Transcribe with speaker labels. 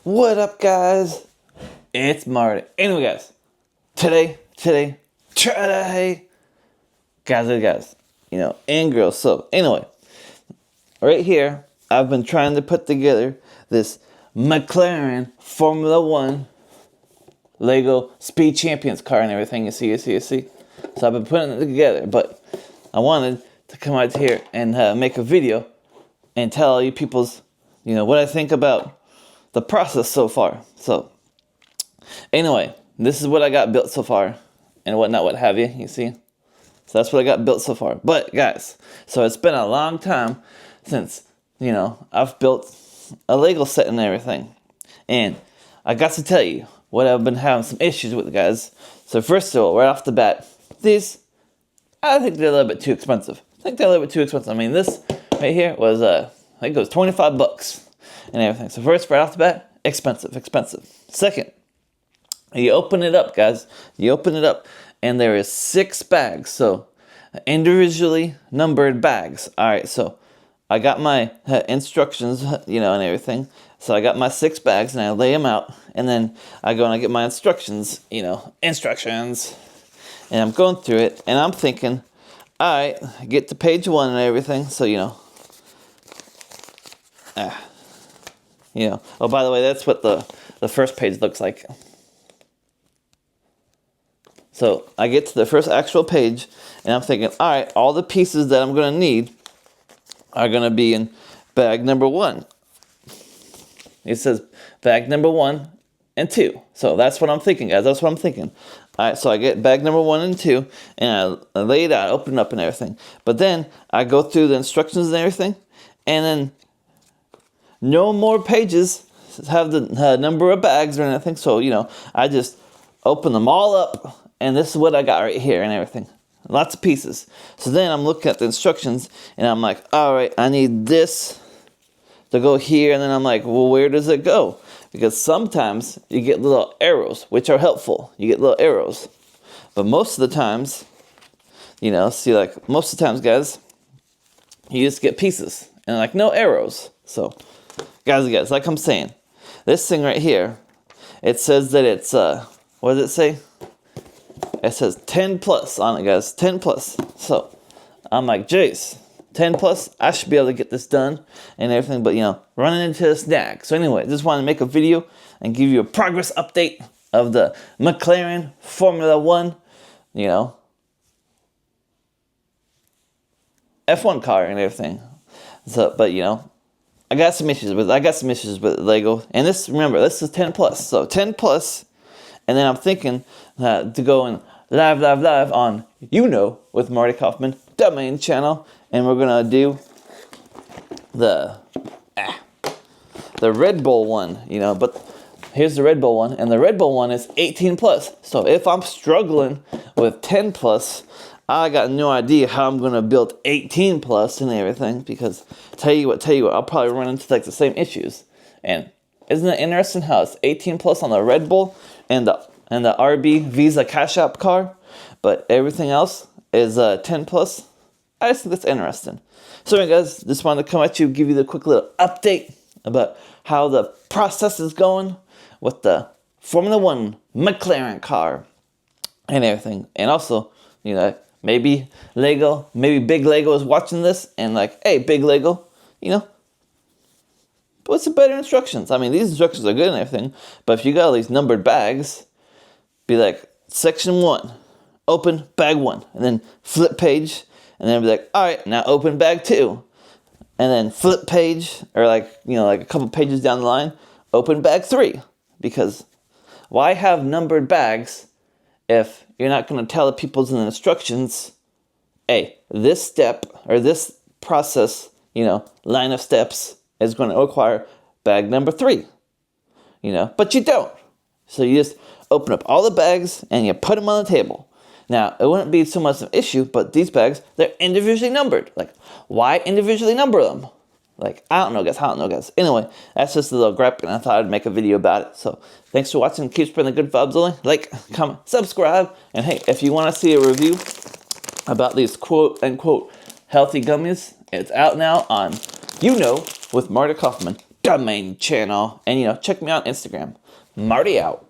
Speaker 1: What up, guys? It's Marty. Anyway, guys, today, guys, and girls. So, anyway, right here, I've been trying to put together this McLaren Formula One Lego Speed Champions car and everything. You see. So I've been putting it together, but I wanted to come out here and make a video and tell you people's, what I think about the process so far. So, anyway, this is what I got built so far, and whatnot, what have you. You see, so that's what I got built so far. But guys, so it's been a long time since I've built a Lego set and everything, and I got to tell you what I've been having some issues with, guys. So first of all, right off the bat, these, I think they're a little bit too expensive. I mean, this right here was I think it was $25 and everything. So first, right off the bat, expensive. Second, you open it up, guys. And there is 6 bags. So individually numbered bags. All right, so I got my instructions, and everything. So I got my 6 bags, and I lay them out, and then I go and I get my instructions, and I'm going through it, and I'm thinking, all right, get to page 1 and everything. So oh, by the way, that's what the first page looks like. So I get to the first actual page, and I'm thinking, all right, all the pieces that I'm going to need are going to be in bag number 1. It says bag number 1 and 2. So that's what I'm thinking, guys. All right, so I get bag number 1 and 2, and I lay it out, open it up and everything. But then I go through the instructions and everything, and then no more pages have the number of bags or anything. So, I just open them all up, and this is what I got right here and everything. Lots of pieces. So then I'm looking at the instructions, and I'm like, all right, I need this to go here. And then I'm like, well, where does it go? Because sometimes you get little arrows, which are helpful. You get little arrows. But most of the times, most of the times, guys, you just get pieces and no arrows. So, guys, like I'm saying, this thing right here, it says that it's, what does it say? It says 10 plus on it, guys, 10 plus. So, I'm like, Jace, 10 plus, I should be able to get this done and everything, but, running into a snag. So anyway, just wanted to make a video and give you a progress update of the McLaren Formula One, F1 car and everything. So, but, I got some issues with Lego, and remember, this is 10 plus, so 10 plus, and then I'm thinking to go and live on, with Marty Kauffman, the main channel, and we're gonna do the Red Bull one, but here's the Red Bull one, and the Red Bull one is 18 plus, so if I'm struggling with 10 plus, I got no idea how I'm gonna build 18 plus and everything, because tell you what, I'll probably run into the same issues. And isn't it interesting how it's 18 plus on the Red Bull and the RB Visa Cash App car, but everything else is 10 plus? I just think that's interesting. So anyway, guys, just wanted to come at you, give you the quick little update about how the process is going with the Formula One McLaren car and everything. And also, maybe Big Lego is watching this and hey, Big Lego, what's some better instructions? I mean, these instructions are good and everything, but if you got all these numbered bags, be like, section 1, open bag 1, and then flip page, and then be like, all right, now open bag 2, and then flip page, or a couple pages down the line, open bag 3, because why have numbered bags if you're not going to tell the people in the instructions, hey, this step, or this process, line of steps is going to require bag number 3, but you don't. So you just open up all the bags and you put them on the table. Now, it wouldn't be so much of an issue, but these bags, they're individually numbered. Why individually number them? I don't know, guys. Anyway, that's just a little gripe, and I thought I'd make a video about it. So, thanks for watching. Keep spreading the good vibes only. Like, comment, subscribe. And hey, if you want to see a review about these quote-unquote healthy gummies, it's out now on, with Marty Kauffman, the main channel. And, check me out on Instagram. Marty out.